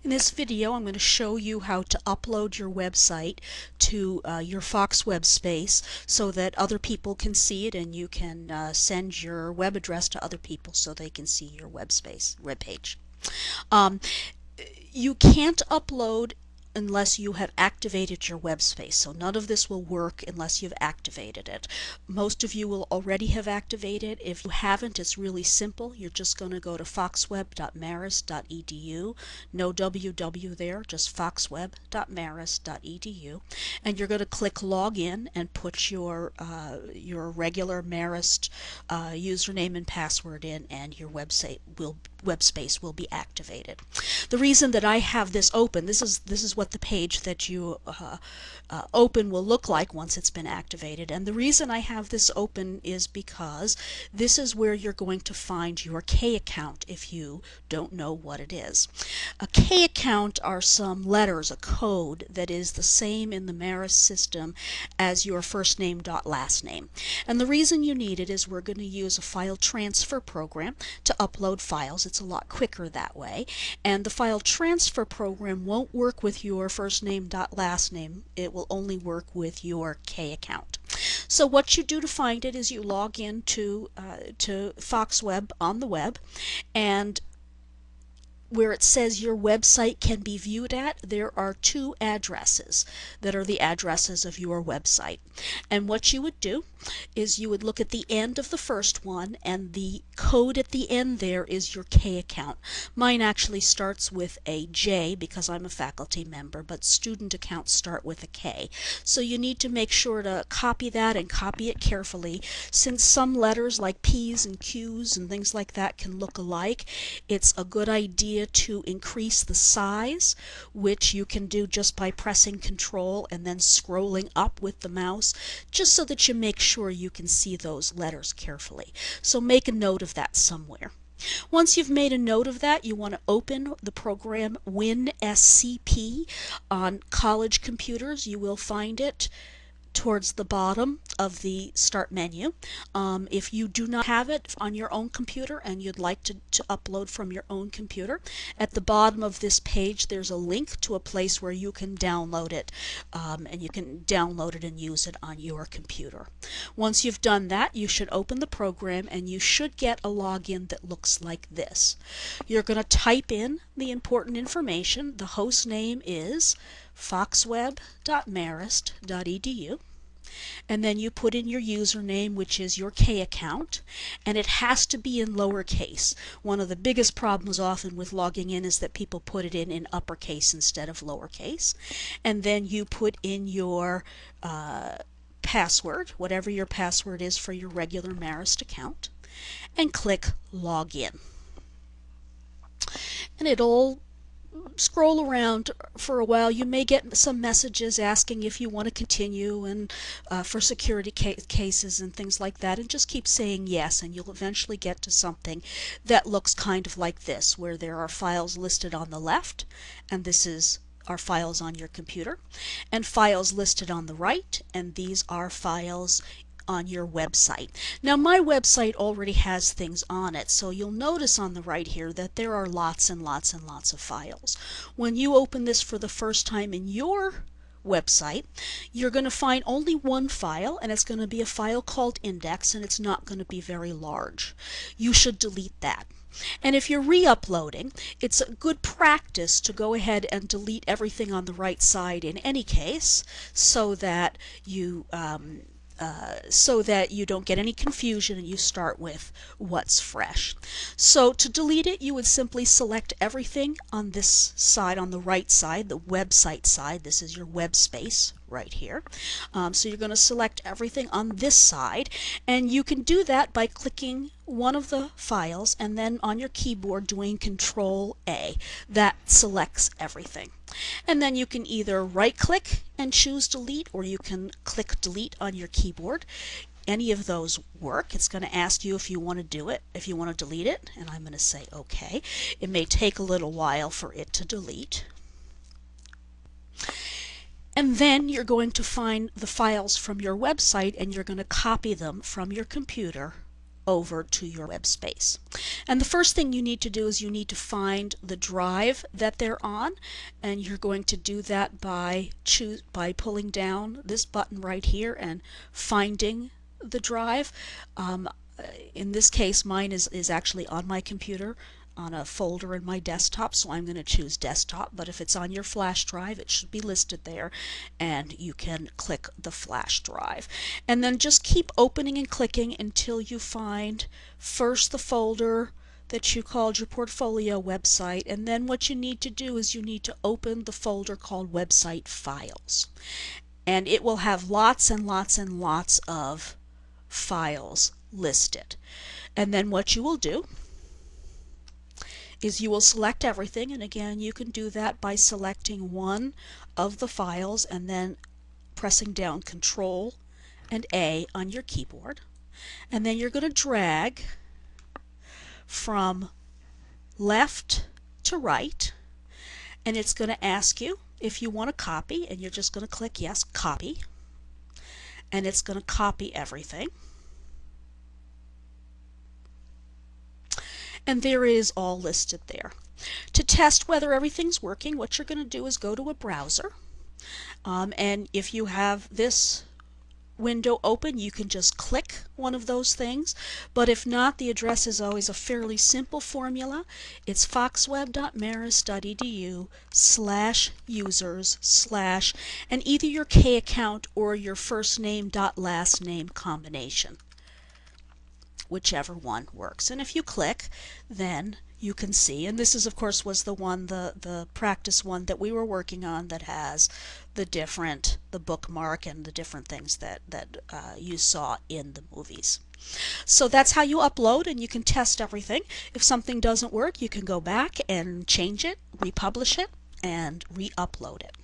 In this video, I'm going to show you how to upload your website to your Foxweb space so that other people can see it, and you can send your web address to other people so they can see your web page. You can't upload unless you have activated your web space. So none of this will work unless you've activated it. Most of you will already have activated. If you haven't, it's really simple. You're just going to go to foxweb.marist.edu. No www there, just foxweb.marist.edu. And you're going to click login and put your regular Marist username and password in, and your web space will be activated. The reason that I have this open, this is what the page that you open will look like once it's been activated, and the reason I have this open is because this is where you're going to find your K account if you don't know what it is. A K account are some letters, a code that is the same in the Marist system as your first name dot last name. And the reason you need it is we're going to use a file transfer program to upload files. It's a lot quicker that way, and the file transfer program won't work with your first name dot last name. It will only work with your K account. So what you do to find it is you log in to Foxweb on the web, and where it says your website can be viewed at, there are two addresses that are the addresses of your website. And what you would do is you would look at the end of the first one, and the code at the end there is your K account. Mine actually starts with a J because I'm a faculty member, but student accounts start with a K. So you need to make sure to copy that and copy it carefully. Since some letters like P's and Q's and things like that can look alike, it's a good idea to increase the size, which you can do just by pressing Control and then scrolling up with the mouse, just so that you make sure you can see those letters carefully. So make a note of that somewhere. Once you've made a note of that, you want to open the program WinSCP on college computers. You will find it towards the bottom of the start menu. If you do not have it on your own computer and you'd like to upload from your own computer, at the bottom of this page there's a link to a place where you can download it, and you can download it and use it on your computer. Once you've done that, you should open the program and you should get a login that looks like this. You're going to type in the important information. The host name is foxweb.marist.edu, and then you put in your username, which is your K account, and it has to be in lowercase. One of the biggest problems often with logging in is that people put it in uppercase instead of lowercase. And then you put in your password, whatever your password is for your regular Marist account, and click Login. And it'll scroll around for a while. You may get some messages asking if you want to continue, and for security cases and things like that, and just keep saying yes, and you'll eventually get to something that looks kind of like this, where there are files listed on the left, and this is our files on your computer, and files listed on the right, and these are files on your website. Now my website already has things on it, so you'll notice on the right here that there are lots and lots and lots of files. When you open this for the first time in your website, you're going to find only one file, and it's going to be a file called index, and it's not going to be very large. You should delete that. And if you're re-uploading, it's a good practice to go ahead and delete everything on the right side in any case, so that you don't get any confusion and you start with what's fresh. So to delete it, you would simply select everything on this side, on the right side, the website side. This is your web space right here. So you're going to select everything on this side, and you can do that by clicking one of the files and then on your keyboard doing Control A. That selects everything. And then you can either right click and choose delete, or you can click delete on your keyboard. Any of those work. It's going to ask you if you want to do it, if you want to delete it, and I'm going to say okay. It may take a little while for it to delete. And then you're going to find the files from your website, and you're going to copy them from your computer over to your web space. And the first thing you need to do is you need to find the drive that they're on, and you're going to do that by pulling down this button right here and finding the drive. In this case, mine is actually on my computer on a folder in my desktop, so I'm going to choose desktop, but if it's on your flash drive it should be listed there, and you can click the flash drive. And then just keep opening and clicking until you find first the folder that you called your portfolio website, and then what you need to do is you need to open the folder called website files, and it will have lots and lots and lots of files listed. And then what you will do is you will select everything, and again you can do that by selecting one of the files and then pressing down Control and A on your keyboard, and then you're going to drag from left to right, and it's going to ask you if you want to copy, and you're just going to click yes, copy, and it's going to copy everything. And there it is all listed there. To test whether everything's working, what you're going to do is go to a browser, and if you have this window open you can just click one of those things, but if not, the address is always a fairly simple formula. It's foxweb.marist.edu/users/ and either your K account or your first name last name combination, whichever one works. And if you click, then you can see, and this is of course was the one, the practice one that we were working on, that has the bookmark and the different things that you saw in the movies. So that's how you upload, and you can test everything. If something doesn't work, you can go back and change it, republish it, and re-upload it.